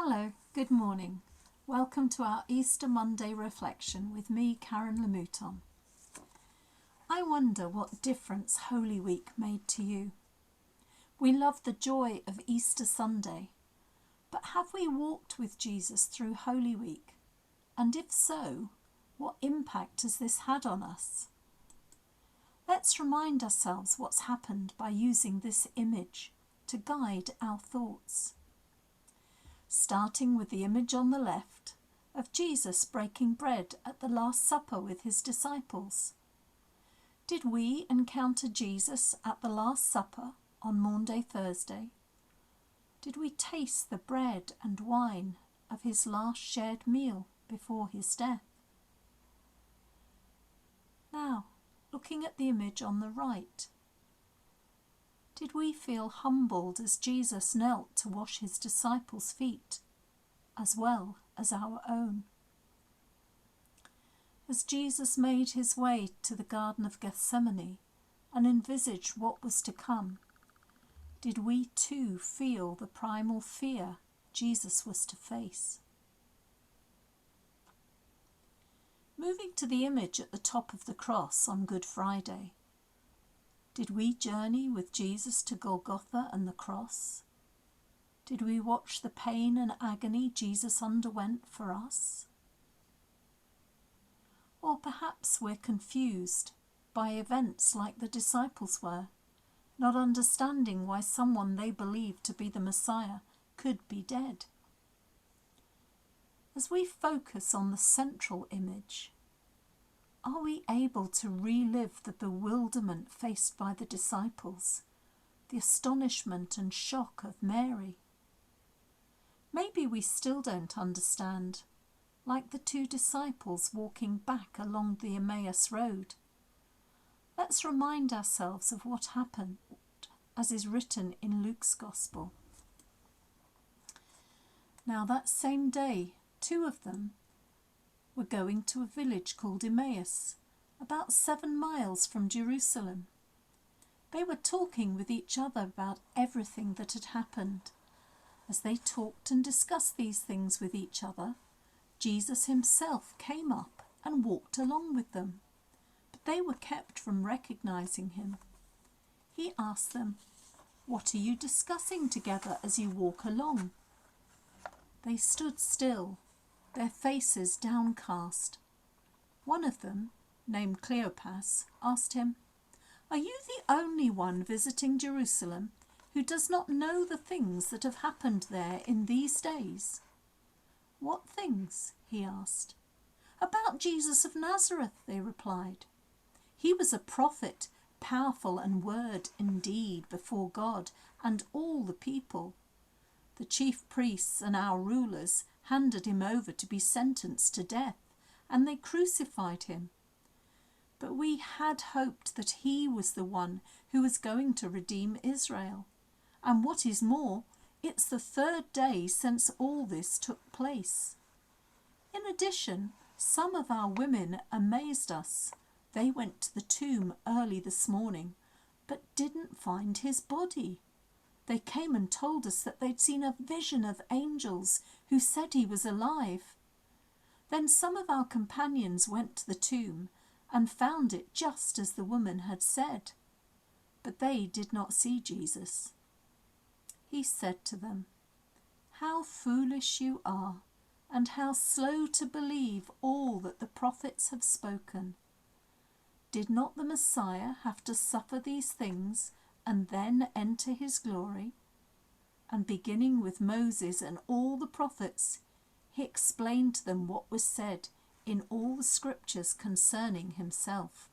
Hello, good morning. Welcome to our Easter Monday reflection with me, Karen Mouton. I wonder what difference Holy Week made to you. We love the joy of Easter Sunday, but have we walked with Jesus through Holy Week? And if so, what impact has this had on us? Let's remind ourselves what's happened by using this image to guide our thoughts. Starting with the image on the left of Jesus breaking bread at the Last Supper with his disciples. Did we encounter Jesus at the Last Supper on Maundy Thursday? Did we taste the bread and wine of his last shared meal before his death? Now, looking at the image on the right, did we feel humbled as Jesus knelt to wash his disciples' feet, as well as our own? As Jesus made his way to the Garden of Gethsemane and envisaged what was to come, did we too feel the primal fear Jesus was to face? Moving to the image at the top of the cross on Good Friday, did we journey with Jesus to Golgotha and the cross? Did we watch the pain and agony Jesus underwent for us? Or perhaps we're confused by events like the disciples were, not understanding why someone they believed to be the Messiah could be dead. As we focus on the central image, are we able to relive the bewilderment faced by the disciples, the astonishment and shock of Mary? Maybe we still don't understand, like the two disciples walking back along the Emmaus road. Let's remind ourselves of what happened, as is written in Luke's Gospel. Now that same day, two of them were going to a village called Emmaus, about 7 miles from Jerusalem. They were talking with each other about everything that had happened. As they talked and discussed these things with each other, Jesus himself came up and walked along with them, but they were kept from recognizing him. He asked them, "What are you discussing together as you walk along?" They stood still, their faces downcast. One of them, named Cleopas, asked him, "Are you the only one visiting Jerusalem who does not know the things that have happened there in these days?" "What things?" he asked. "About Jesus of Nazareth," they replied. "He was a prophet, powerful and word indeed before God and all the people. The chief priests and our rulers handed him over to be sentenced to death, and they crucified him. But we had hoped that he was the one who was going to redeem Israel. And what is more, it's the 3rd day since all this took place. In addition, some of our women amazed us. They went to the tomb early this morning, but didn't find his body. They came and told us that they'd seen a vision of angels who said he was alive. Then some of our companions went to the tomb and found it just as the woman had said, but they did not see Jesus." He said to them, "How foolish you are, and how slow to believe all that the prophets have spoken. Did not the Messiah have to suffer these things and then enter his glory?" And beginning with Moses and all the prophets, he explained to them what was said in all the scriptures concerning himself.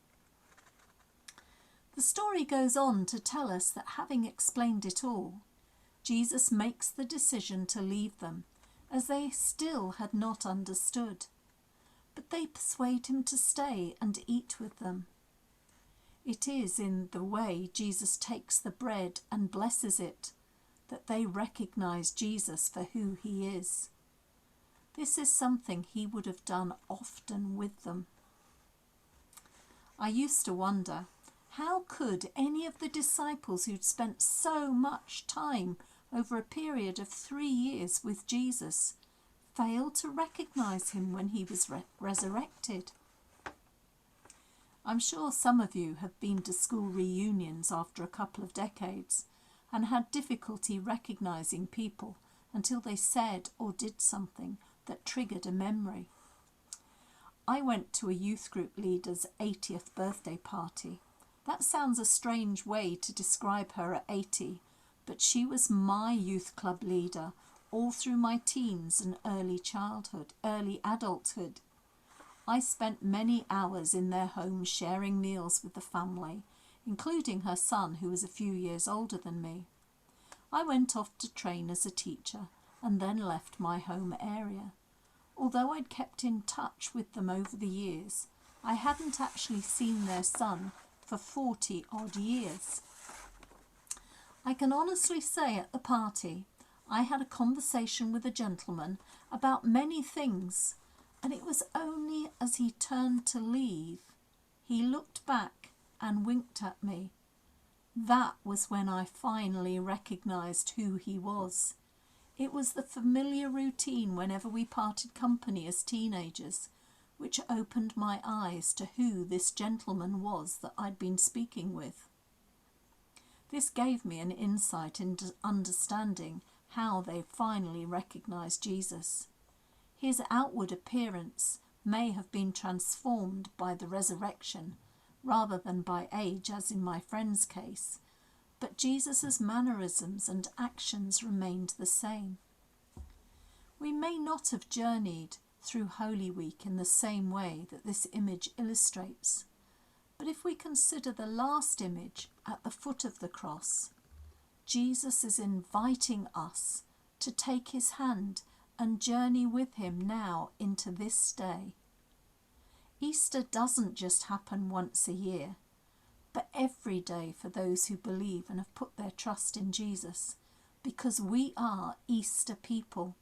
The story goes on to tell us that having explained it all, Jesus makes the decision to leave them, as they still had not understood. But they persuade him to stay and eat with them. It is in the way Jesus takes the bread and blesses it that they recognize Jesus for who he is. This is something he would have done often with them. I used to wonder, how could any of the disciples who'd spent so much time over a period of 3 years with Jesus, failed to recognize him when he was resurrected. I'm sure some of you have been to school reunions after a couple of decades and had difficulty recognizing people until they said or did something that triggered a memory. I went to a youth group leader's 80th birthday party. That sounds a strange way to describe her at 80, but she was my youth club leader all through my teens and early adulthood. I spent many hours in their home sharing meals with the family, including her son, who was a few years older than me. I went off to train as a teacher and then left my home area. Although I'd kept in touch with them over the years, I hadn't actually seen their son for 40-odd years. I can honestly say at the party, I had a conversation with a gentleman about many things, and it was only as he turned to leave, he looked back and winked at me. That was when I finally recognised who he was. It was the familiar routine whenever we parted company as teenagers, which opened my eyes to who this gentleman was that I'd been speaking with. This gave me an insight into understanding how they finally recognised Jesus. His outward appearance may have been transformed by the resurrection rather than by age, as in my friend's case, but Jesus' mannerisms and actions remained the same. We may not have journeyed through Holy Week in the same way that this image illustrates, but if we consider the last image at the foot of the cross, Jesus is inviting us to take his hand and journey with him now into this day. Easter doesn't just happen once a year, but every day for those who believe and have put their trust in Jesus, because we are Easter people.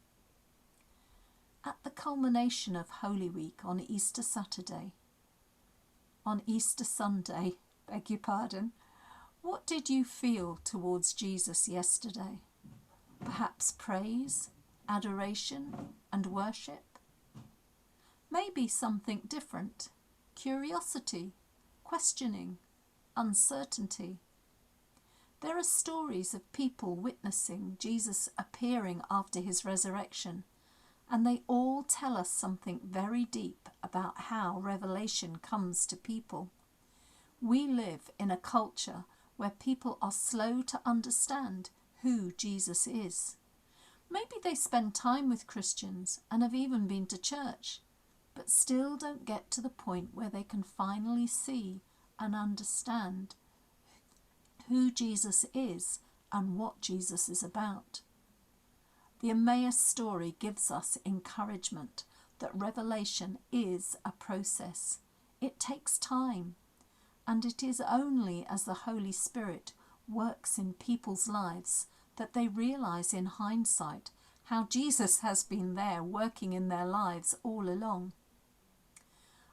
At the culmination of Holy Week on Easter Sunday, what did you feel towards Jesus yesterday? Perhaps praise, adoration, and worship? Maybe something different: curiosity, questioning, uncertainty. There are stories of people witnessing Jesus appearing after his resurrection, and they all tell us something very deep about how revelation comes to people. We live in a culture where people are slow to understand who Jesus is. Maybe they spend time with Christians and have even been to church, but still don't get to the point where they can finally see and understand who Jesus is and what Jesus is about. The Emmaus story gives us encouragement that revelation is a process. It takes time, and it is only as the Holy Spirit works in people's lives that they realise in hindsight how Jesus has been there working in their lives all along.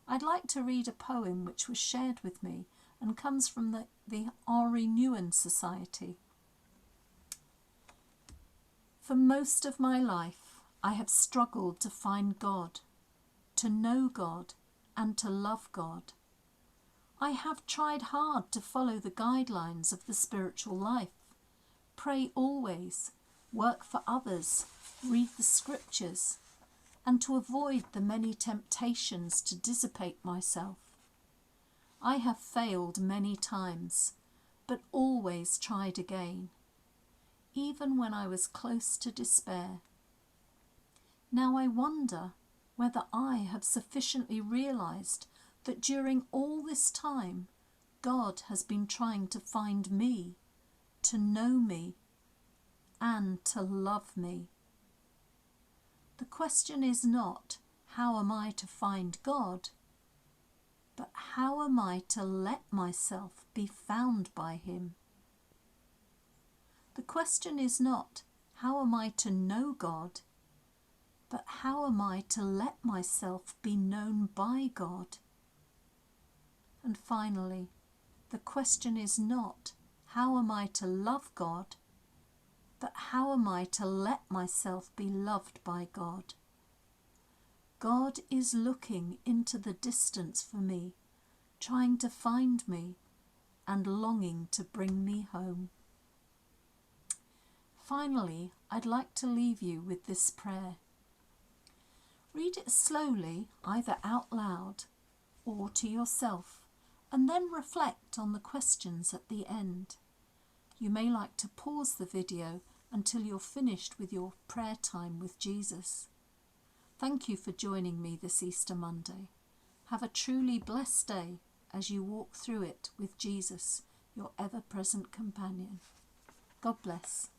I'd like to read a poem which was shared with me and comes from the Henri Nouwen Society. For most of my life, I have struggled to find God, to know God, and to love God. I have tried hard to follow the guidelines of the spiritual life, pray always, work for others, read the scriptures, and to avoid the many temptations to dissipate myself. I have failed many times, but always tried again, even when I was close to despair. Now I wonder whether I have sufficiently realized that during all this time, God has been trying to find me, to know me, and to love me. The question is not, how am I to find God? But how am I to let myself be found by him? The question is not, how am I to know God? But how am I to let myself be known by God? And finally, the question is not, how am I to love God? But how am I to let myself be loved by God? God is looking into the distance for me, trying to find me and longing to bring me home. Finally, I'd like to leave you with this prayer. Read it slowly, either out loud or to yourself, and then reflect on the questions at the end. You may like to pause the video until you're finished with your prayer time with Jesus. Thank you for joining me this Easter Monday. Have a truly blessed day as you walk through it with Jesus, your ever-present companion. God bless.